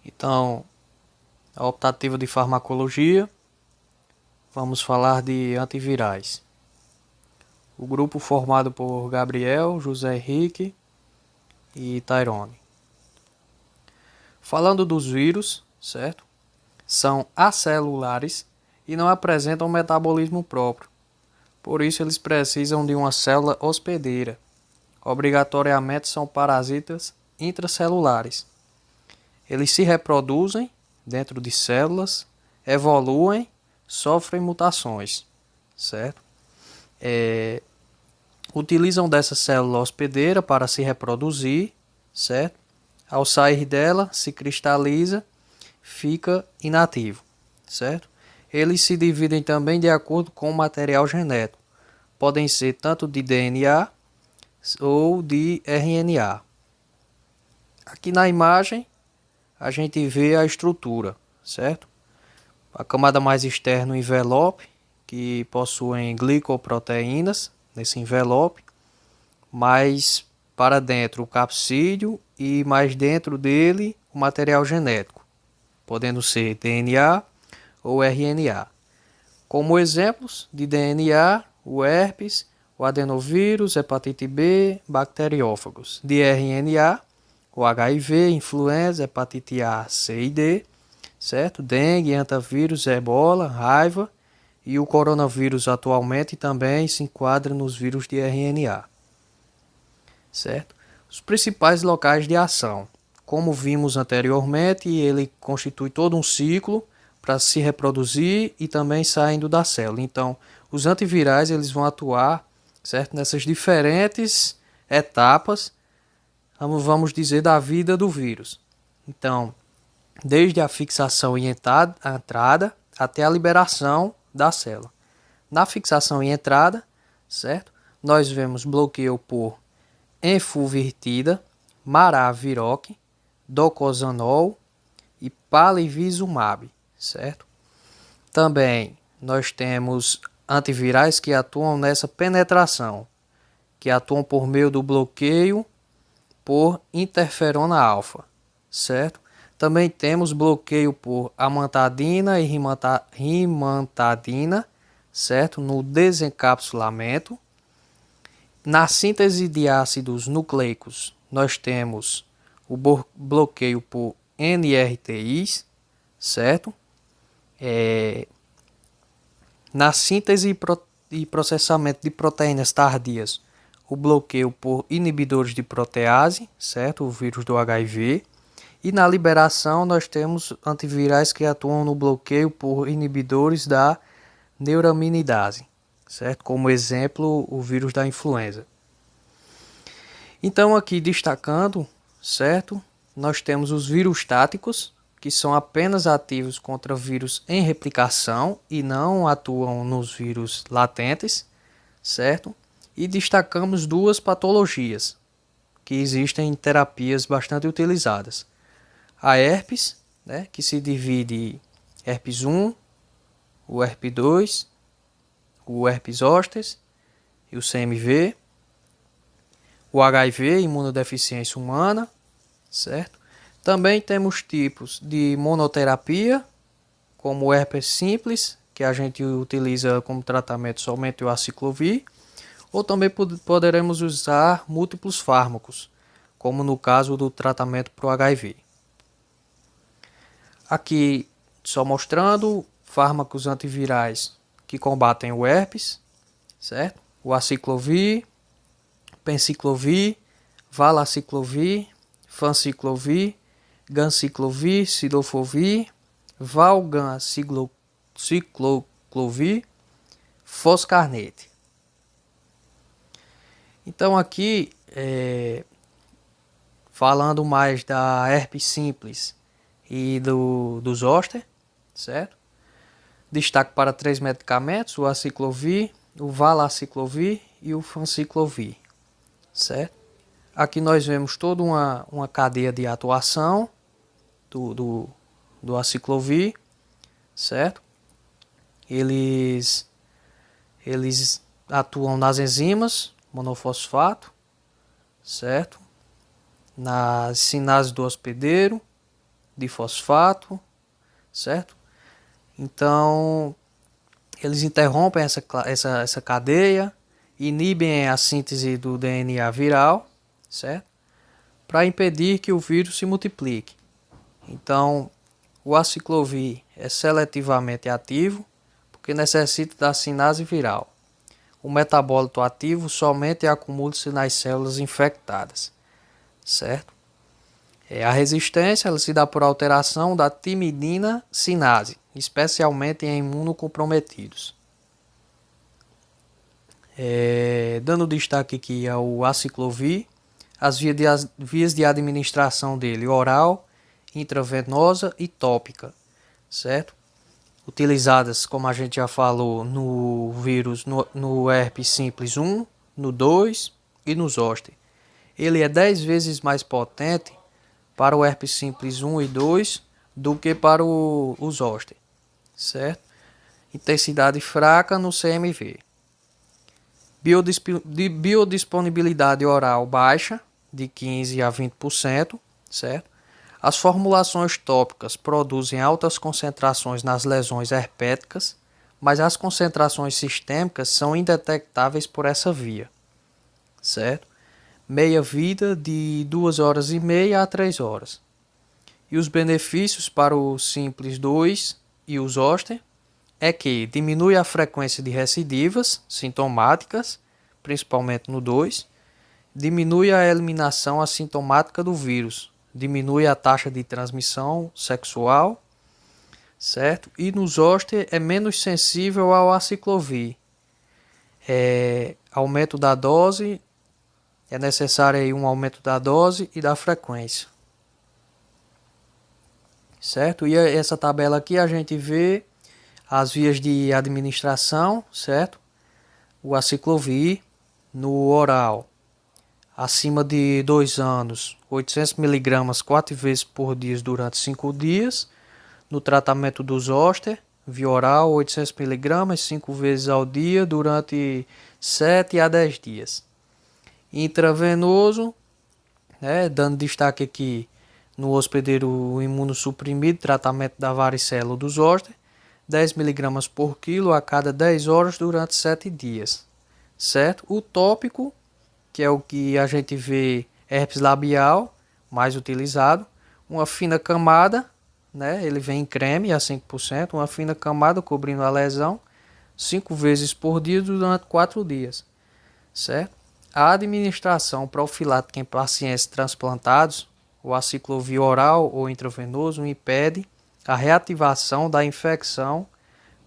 Então, a optativa de farmacologia, vamos falar de antivirais. O grupo formado por Gabriel, José Henrique e Tyrone. Falando dos vírus, certo? São acelulares e não apresentam metabolismo próprio. Por isso, eles precisam de uma célula hospedeira. Obrigatoriamente são parasitas intracelulares. Eles se reproduzem dentro de células, evoluem, sofrem mutações, certo? Utilizam dessa célula hospedeira para se reproduzir, certo? Ao sair dela, se cristaliza, fica inativo, certo? Eles se dividem também de acordo com o material genético. Podem ser tanto de DNA ou de RNA. Aqui na imagem a gente vê a estrutura, certo? A camada mais externa, o envelope, que possuem glicoproteínas nesse envelope, mais para dentro o capsídeo e mais dentro dele o material genético, podendo ser DNA ou RNA. Como exemplos de DNA, o herpes, o adenovírus, hepatite B, bacteriófagos. De RNA, o HIV, influenza, hepatite A, C e D, certo? Dengue, antavírus, ebola, raiva e o coronavírus atualmente também se enquadra nos vírus de RNA, certo? Os principais locais de ação. Como vimos anteriormente, ele constitui todo um ciclo para se reproduzir e também saindo da célula. Então, os antivirais eles vão atuar, certo, nessas diferentes etapas, vamos dizer, da vida do vírus. Então, desde a fixação e entrada até a liberação da célula. Na fixação e entrada, certo, nós vemos bloqueio por enfuvirtida, maraviroc, docosanol e palivizumab, certo? Também nós temos antivirais que atuam nessa penetração, que atuam por meio do bloqueio por interferona alfa, certo? Também temos bloqueio por amantadina e rimantadina, certo? No desencapsulamento. Na síntese de ácidos nucleicos, nós temos o bloqueio por NRTIs, certo? Na síntese e processamento de proteínas tardias, o bloqueio por inibidores de protease, certo? O vírus do HIV. E na liberação nós temos antivirais que atuam no bloqueio por inibidores da neuraminidase, certo? Como exemplo, o vírus da influenza. Então aqui destacando, certo? Nós temos os vírus estáticos, que são apenas ativos contra vírus em replicação e não atuam nos vírus latentes, certo? E destacamos duas patologias que existem em terapias bastante utilizadas. A herpes, né, que se divide em herpes 1, o herpes 2, o herpes zoster e o CMV. O HIV, imunodeficiência humana, certo? Também temos tipos de monoterapia, como o herpes simples, que a gente utiliza como tratamento somente o aciclovir, ou também poderemos usar múltiplos fármacos, como no caso do tratamento para o HIV. Aqui só mostrando fármacos antivirais que combatem o herpes, certo? O aciclovir, penciclovir, valaciclovir, fanciclovir, ganciclovir, cidofovir, valganciclovir, foscarnet. Então aqui, falando mais da herpes simples e do zoster, certo? Destaque para 3 medicamentos, o aciclovir, o valaciclovir e o fanciclovir, certo? Aqui nós vemos toda uma cadeia de atuação do aciclovir, certo? Eles atuam nas enzimas monofosfato, certo? Nas sinases do hospedeiro, difosfato, certo? Então, eles interrompem essa cadeia, inibem a síntese do DNA viral, certo? Para impedir que o vírus se multiplique. Então, o aciclovir é seletivamente ativo, porque necessita da sinase viral. O metabólito ativo somente acumula-se nas células infectadas, certo? A resistência ela se dá por alteração da timidina sinase, especialmente em imunocomprometidos. Dando destaque aqui ao aciclovir, as vias de administração dele, oral, intravenosa e tópica, certo? Utilizadas, como a gente já falou, no vírus, no herpes simples 1, no 2 e no zoster. Ele é 10 vezes mais potente para o herpes simples 1 e 2 do que para o zoster, certo? Intensidade fraca no CMV. Biodisponibilidade oral baixa, de 15 a 20%, certo? As formulações tópicas produzem altas concentrações nas lesões herpéticas, mas as concentrações sistêmicas são indetectáveis por essa via, certo? Meia-vida de 2 horas e meia a 3 horas. E os benefícios para o simples 2 e o zoster é que diminui a frequência de recidivas sintomáticas, principalmente no 2, diminui a eliminação assintomática do vírus, diminui a taxa de transmissão sexual, certo? E no zoster é menos sensível ao aciclovir. Aumento da dose, é necessário aí um aumento da dose e da frequência, certo? E essa tabela aqui a gente vê as vias de administração, certo? O aciclovir no oral, acima de 2 anos, 800 mg 4 vezes por dia durante 5 dias. No tratamento do zoster, via oral, 800 mg 5 vezes ao dia durante 7 a 10 dias. Intravenoso, dando destaque aqui no hospedeiro imunossuprimido, tratamento da varicela do zoster, 10 mg por quilo a cada 10 horas durante 7 dias, certo? O tópico, que é o que a gente vê, herpes labial, mais utilizado, uma fina camada, ele vem em creme a 5%, uma fina camada cobrindo a lesão, 5 vezes por dia durante 4 dias, certo? A administração profilática em pacientes transplantados, o aciclovir oral ou intravenoso, impede a reativação da infecção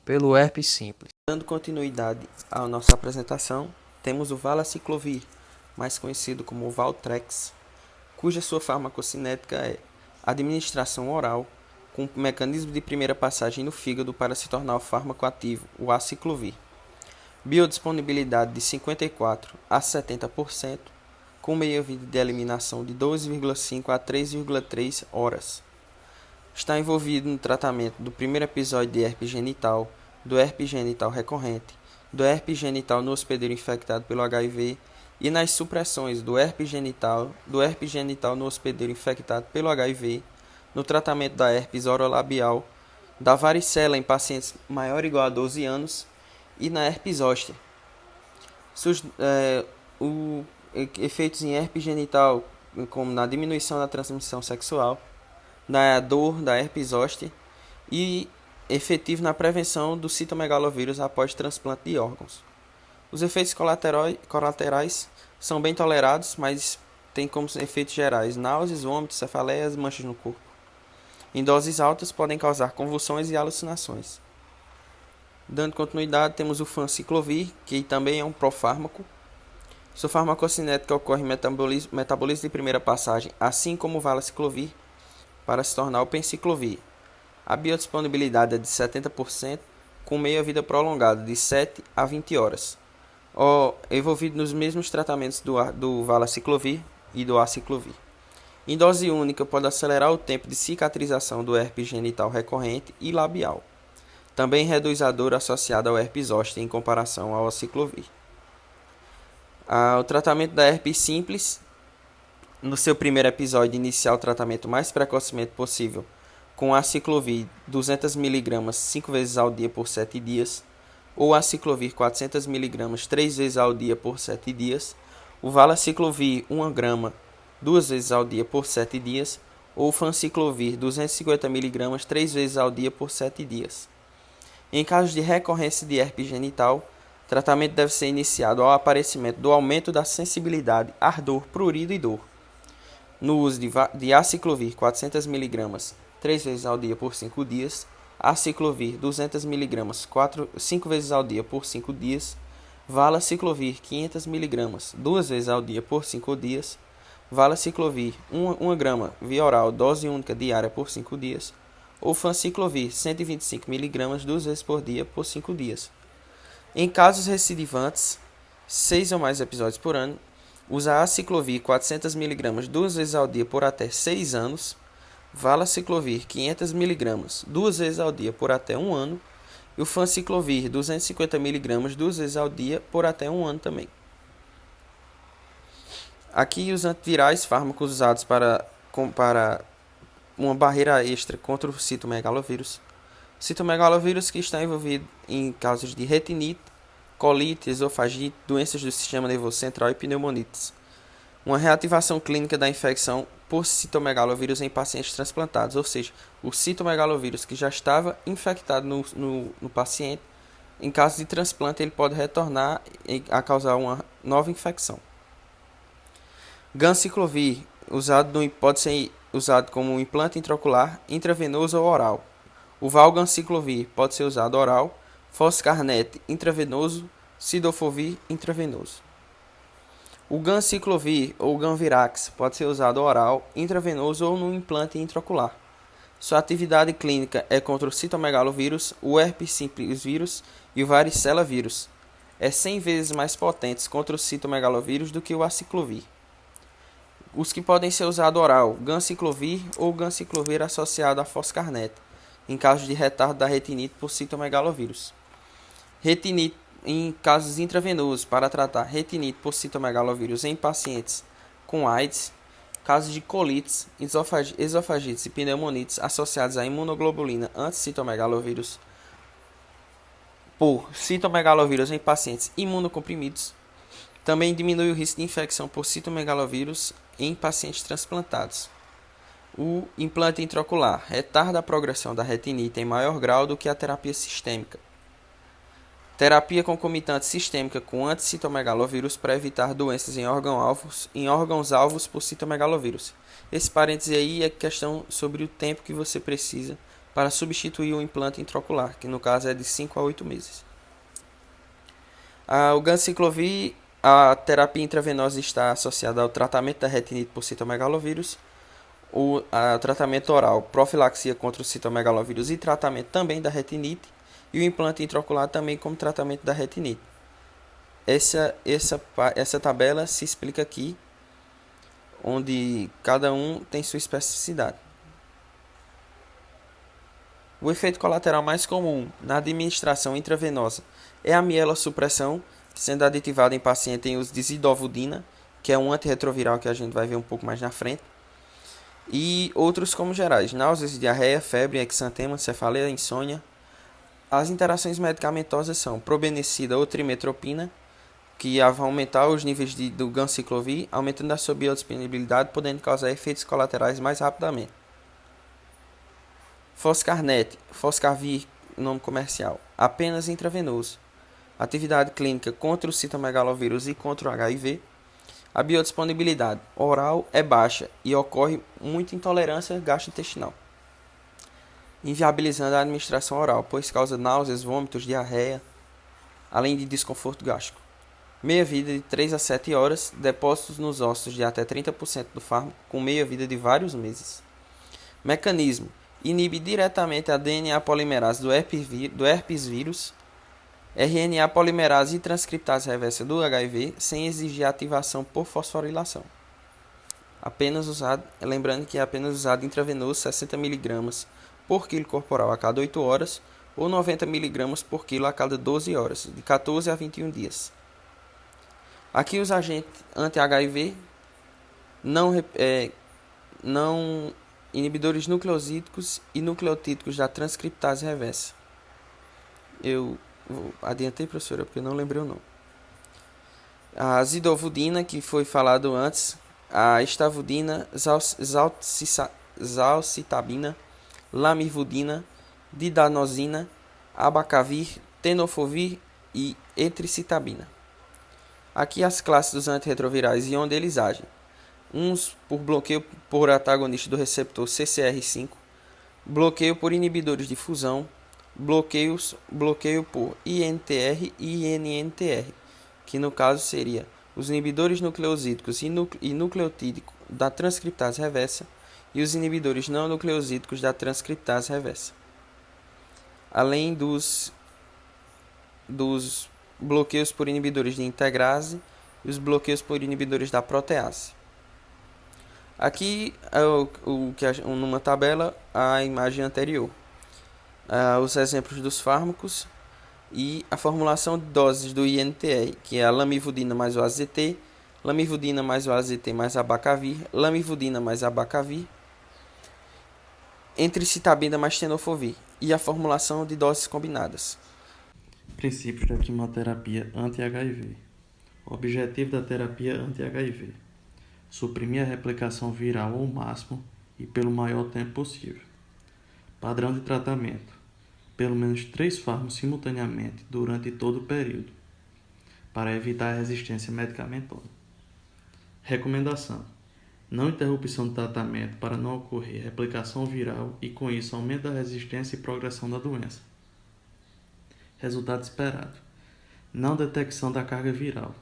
pelo herpes simples. Dando continuidade à nossa apresentação, temos o valaciclovir, mais conhecido como Valtrex, cuja sua farmacocinética é administração oral, com mecanismo de primeira passagem no fígado para se tornar o fármaco ativo, o aciclovir. Biodisponibilidade de 54% a 70%, com meia-vida de eliminação de 2,5 a 3,3 horas. Está envolvido no tratamento do primeiro episódio de herpes genital, do herpes genital recorrente, do herpes genital no hospedeiro infectado pelo HIV e nas supressões do herpes genital no hospedeiro infectado pelo HIV, no tratamento da herpes orolabial, da varicela em pacientes maior ou igual a 12 anos e na herpes zoster. Efeitos em herpes genital, como na diminuição da transmissão sexual, na dor da herpes zoster e efetivo na prevenção do citomegalovírus após transplante de órgãos. Os efeitos colaterais são bem tolerados, mas têm como efeitos gerais náuseas, vômitos, cefaleias, manchas no corpo. Em doses altas podem causar convulsões e alucinações. Dando continuidade, temos o fanciclovir, que também é um profármaco. Sua farmacocinética ocorre em metabolismo de primeira passagem, assim como o valaciclovir, para se tornar o penciclovir. A biodisponibilidade é de 70%, com meia-vida prolongada de 7 a 20 horas. Envolvido nos mesmos tratamentos do valaciclovir e do aciclovir. Em dose única, pode acelerar o tempo de cicatrização do herpes genital recorrente e labial. Também reduz a dor associada ao herpes zoster em comparação ao aciclovir. O tratamento da herpes simples, no seu primeiro episódio, iniciar o tratamento mais precocemente possível com aciclovir 200 mg 5 vezes ao dia por 7 dias, ou aciclovir 400 mg 3 vezes ao dia por 7 dias, o valaciclovir 1 grama 2 vezes ao dia por 7 dias, ou fanciclovir 250 mg 3 vezes ao dia por 7 dias. Em caso de recorrência de herpes genital, o tratamento deve ser iniciado ao aparecimento do aumento da sensibilidade, ardor, prurido e dor. No uso de aciclovir 400 mg 3 vezes ao dia por 5 dias, aciclovir 200 mg 5 vezes ao dia por 5 dias, valaciclovir 500 mg 2 vezes ao dia por 5 dias, valaciclovir 1 grama via oral dose única diária por 5 dias, ou fanciclovir 125 mg 2 vezes por dia por 5 dias. Em casos recidivantes, 6 ou mais episódios por ano, usa aciclovir 400 mg 2 vezes ao dia por até 6 anos, valaciclovir 500 mg 2 vezes ao dia por até 1 ano e o fanciclovir 250 mg 2 vezes ao dia por até 1 ano também. Aqui os antivirais, fármacos usados para uma barreira extra contra o citomegalovírus. O citomegalovírus que está envolvido em casos de retinite, colite, esofagite, doenças do sistema nervoso central e pneumonites. Uma reativação clínica da infecção por citomegalovírus em pacientes transplantados, ou seja, o citomegalovírus que já estava infectado no paciente, em caso de transplante ele pode retornar a causar uma nova infecção. Ganciclovir pode ser usado como implante intraocular, intravenoso ou oral. O valganciclovir pode ser usado oral, foscarnet intravenoso, cidofovir intravenoso. O ganciclovir ou ganvirax pode ser usado oral, intravenoso ou no implante intraocular. Sua atividade clínica é contra o citomegalovírus, o herpes simplex vírus e o varicela vírus. É 100 vezes mais potentes contra o citomegalovírus do que o aciclovir. Os que podem ser usados oral, ganciclovir ou ganciclovir associado a foscarnet, em caso de retardo da retinite por citomegalovírus. Retinite em casos intravenosos para tratar retinite por citomegalovírus em pacientes com AIDS, casos de colites, esofagites e pneumonites associados à imunoglobulina anti-citomegalovírus por citomegalovírus em pacientes imunocomprimidos. Também diminui o risco de infecção por citomegalovírus em pacientes transplantados. O implante intraocular retarda a progressão da retinite em maior grau do que a terapia sistêmica. Terapia concomitante sistêmica com anticitomegalovírus para evitar doenças em órgãos-alvos por citomegalovírus. Esse parêntese aí é questão sobre o tempo que você precisa para substituir o implante intraocular, que no caso é de 5 a 8 meses. O ganciclovir, a terapia intravenosa está associada ao tratamento da retinite por citomegalovírus, o tratamento oral, profilaxia contra o citomegalovírus e tratamento também da retinite, e o implante intraocular também como tratamento da retinite. Essa tabela se explica aqui, onde cada um tem sua especificidade. O efeito colateral mais comum na administração intravenosa é a mielossupressão, sendo aditivada em paciente em uso de zidovudina, que é um antirretroviral que a gente vai ver um pouco mais na frente, e outros como gerais, náuseas, diarreia, febre, exantema, cefaleia, insônia. As interações medicamentosas são probenecida ou trimetropina, que vai aumentar os níveis do ganciclovir, aumentando a sua biodisponibilidade, podendo causar efeitos colaterais mais rapidamente. Foscarnet, Foscarvir, nome comercial, apenas intravenoso. Atividade clínica contra o citomegalovírus e contra o HIV. A biodisponibilidade oral é baixa e ocorre muita intolerância gastrointestinal, inviabilizando a administração oral, pois causa náuseas, vômitos, diarreia, além de desconforto gástrico. Meia-vida de 3 a 7 horas, depósitos nos ossos de até 30% do fármaco, com meia-vida de vários meses. Mecanismo: inibe diretamente a DNA polimerase do herpes vírus, RNA polimerase e transcriptase reversa do HIV, sem exigir ativação por fosforilação. Lembrando que é apenas usado intravenoso 60 mg por quilo corporal a cada 8 horas ou 90 mg por quilo a cada 12 horas, de 14 a 21 dias. Aqui os agentes anti-HIV não inibidores nucleosídicos e nucleotídicos da transcriptase reversa. Eu adiantei, professora, porque eu não lembrei o nome. A zidovudina, que foi falado antes, a estavudina, zalcitabina, lamivudina, didanosina, abacavir, tenofovir e etricitabina. Aqui as classes dos antirretrovirais e onde eles agem. Uns por bloqueio por antagonista do receptor CCR5, bloqueio por inibidores de fusão, bloqueio por INTR e INNTR, que no caso seria os inibidores nucleosídicos e nucleotídicos da transcriptase reversa e os inibidores não nucleosídicos da transcriptase reversa. Além dos bloqueios por inibidores de integrase e os bloqueios por inibidores da protease. Aqui numa tabela a imagem anterior, os exemplos dos fármacos e a formulação de doses do INTR, que é a lamivudina mais o AZT, lamivudina mais o AZT mais abacavir, lamivudina mais abacavir, etricitabina mais tenofovir, e a formulação de doses combinadas. Princípios da quimioterapia anti-HIV. O objetivo da terapia anti-HIV: suprimir a replicação viral ao máximo e pelo maior tempo possível. Padrão de tratamento: pelo menos 3 fármacos simultaneamente durante todo o período, para evitar a resistência medicamentosa. Recomendação: não interrupção do tratamento para não ocorrer replicação viral e com isso aumento da resistência e progressão da doença. Resultado esperado: não detecção da carga viral,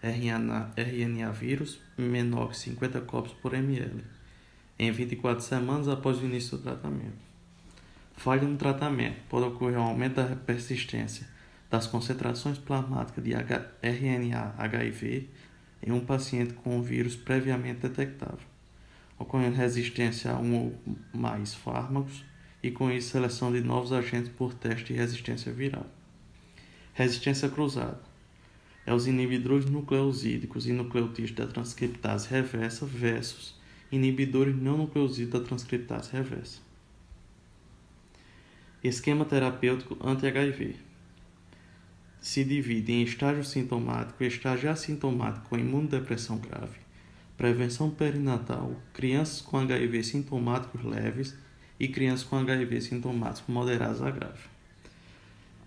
RNA vírus menor que 50 cópias por ml, em 24 semanas após o início do tratamento. Falha no tratamento: pode ocorrer um aumento da persistência das concentrações plasmáticas de RNA HIV em um paciente com o vírus previamente detectável, ocorrendo resistência a um ou mais fármacos e com isso seleção de novos agentes por teste de resistência viral. Resistência cruzada: é os inibidores nucleosídicos e nucleotídeos da transcriptase reversa versus inibidores não nucleosídicos da transcriptase reversa. Esquema terapêutico anti-HIV: se divide em estágio sintomático e estágio assintomático com imunodepressão grave, prevenção perinatal, crianças com HIV sintomáticos leves e crianças com HIV sintomáticos moderados a grave.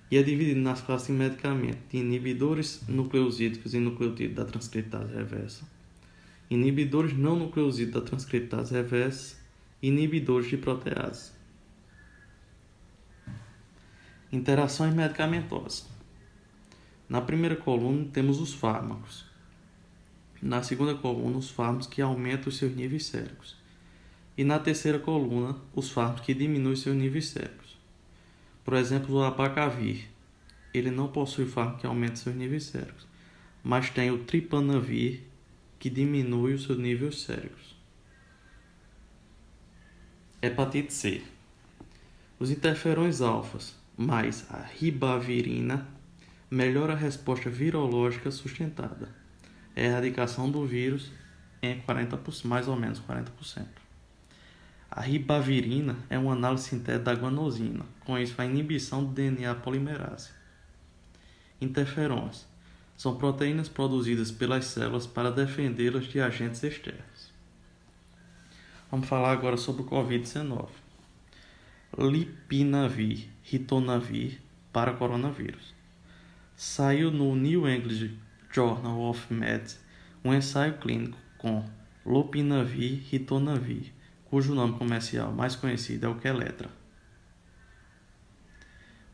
E é dividido nas classes de medicamento de inibidores nucleosídicos e nucleotídeos da transcriptase reversa, inibidores não nucleosídicos da transcriptase reversa e inibidores de protease. Interações medicamentosas: na primeira coluna temos os fármacos. Na segunda coluna, os fármacos que aumentam os seus níveis séricos. E na terceira coluna, os fármacos que diminuem seus níveis séricos. Por exemplo, o abacavir, ele não possui fármaco que aumenta seus níveis séricos, mas tem o tripanavir, que diminui os seus níveis séricos. Hepatite C: os interferões alfas mais a ribavirina melhora a resposta virológica sustentada, a erradicação do vírus em 40%, mais ou menos 40%. A ribavirina é uma análise sintética da guanosina, com isso a inibição do DNA polimerase. Interferons são proteínas produzidas pelas células para defendê-las de agentes externos. Vamos falar agora sobre o Covid-19. Lopinavir, ritonavir para coronavírus. Saiu no New England Journal of Medicine um ensaio clínico com lopinavir, ritonavir, cujo nome comercial mais conhecido é o Keletra.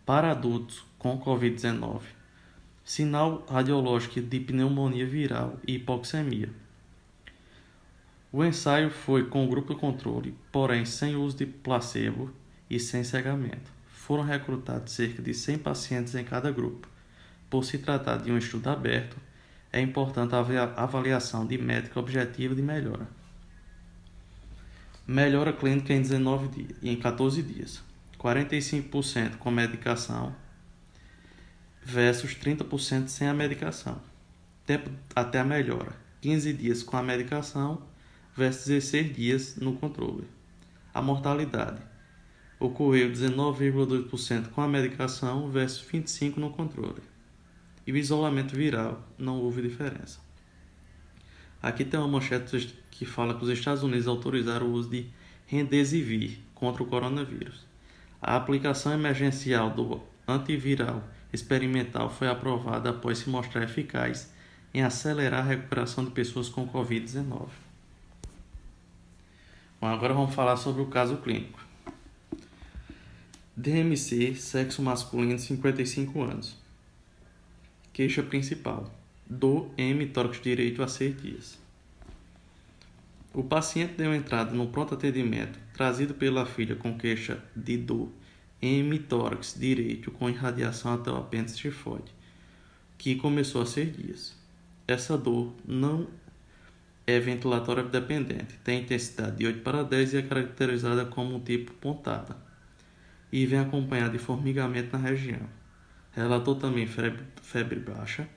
Para adultos com Covid-19, sinal radiológico de pneumonia viral e hipoxemia. O ensaio foi com grupo de controle, porém sem uso de placebo e sem cegamento. Foram recrutados cerca de 100 pacientes em cada grupo. Por se tratar de um estudo aberto, é importante a avaliação de métrica objetiva de melhora. Melhora clínica em 19 dias e em 14 dias. 45% com medicação versus 30% sem a medicação. Tempo até a melhora: 15 dias com a medicação versus 16 dias no controle. A mortalidade ocorreu 19,2% com a medicação versus 25% no controle. E o isolamento viral não houve diferença. Aqui tem uma manchete que fala que os Estados Unidos autorizaram o uso de Remdesivir contra o coronavírus. A aplicação emergencial do antiviral experimental foi aprovada após se mostrar eficaz em acelerar a recuperação de pessoas com Covid-19. Bom, agora vamos falar sobre o caso clínico. DMC, sexo masculino, 55 anos. Queixa principal: dor em hemitórax direito há 6 dias. O paciente deu entrada no pronto atendimento trazido pela filha com queixa de dor em hemitórax direito com irradiação até o apêndice tifoide, que começou há 6 dias. Essa dor não é ventilatória dependente, tem intensidade de 8/10 e é caracterizada como um tipo pontada, e vem acompanhada de formigamento na região. Relatou também febre baixa,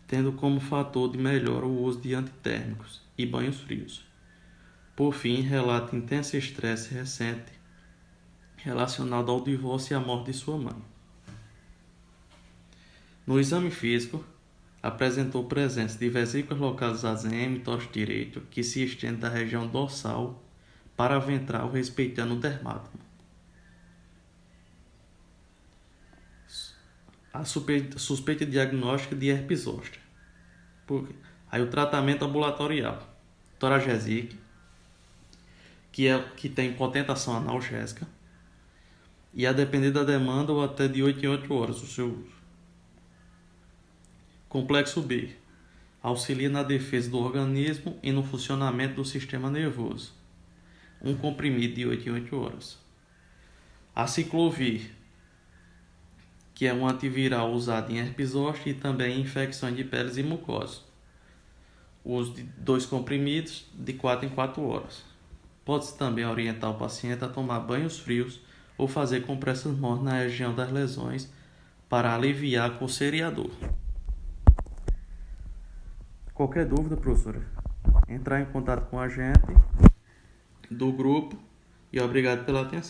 tendo como fator de melhora o uso de antitérmicos e banhos frios. Por fim, relata intenso estresse recente relacionado ao divórcio e à morte de sua mãe. No exame físico, apresentou presença de vesículas localizadas em hemitórax direito que se estende da região dorsal para a ventral, respeitando o dermátome. A suspeita diagnóstica de herpes zoster. Aí o tratamento ambulatorial: Toragesic, que tem potentação analgésica, e a depender da demanda ou até de 8 em 8 horas o seu uso. Complexo B: auxilia na defesa do organismo e no funcionamento do sistema nervoso. Um comprimido de 8 em 8 horas. Aciclovir, que é um antiviral usado em herpes zoster e também em infecções de peles e mucosas. O uso de 2 comprimidos de 4 em 4 horas. Pode-se também orientar o paciente a tomar banhos frios ou fazer compressas mornas na região das lesões para aliviar a coceira e a dor. Qualquer dúvida, professora, entrar em contato com a gente do grupo e obrigado pela atenção.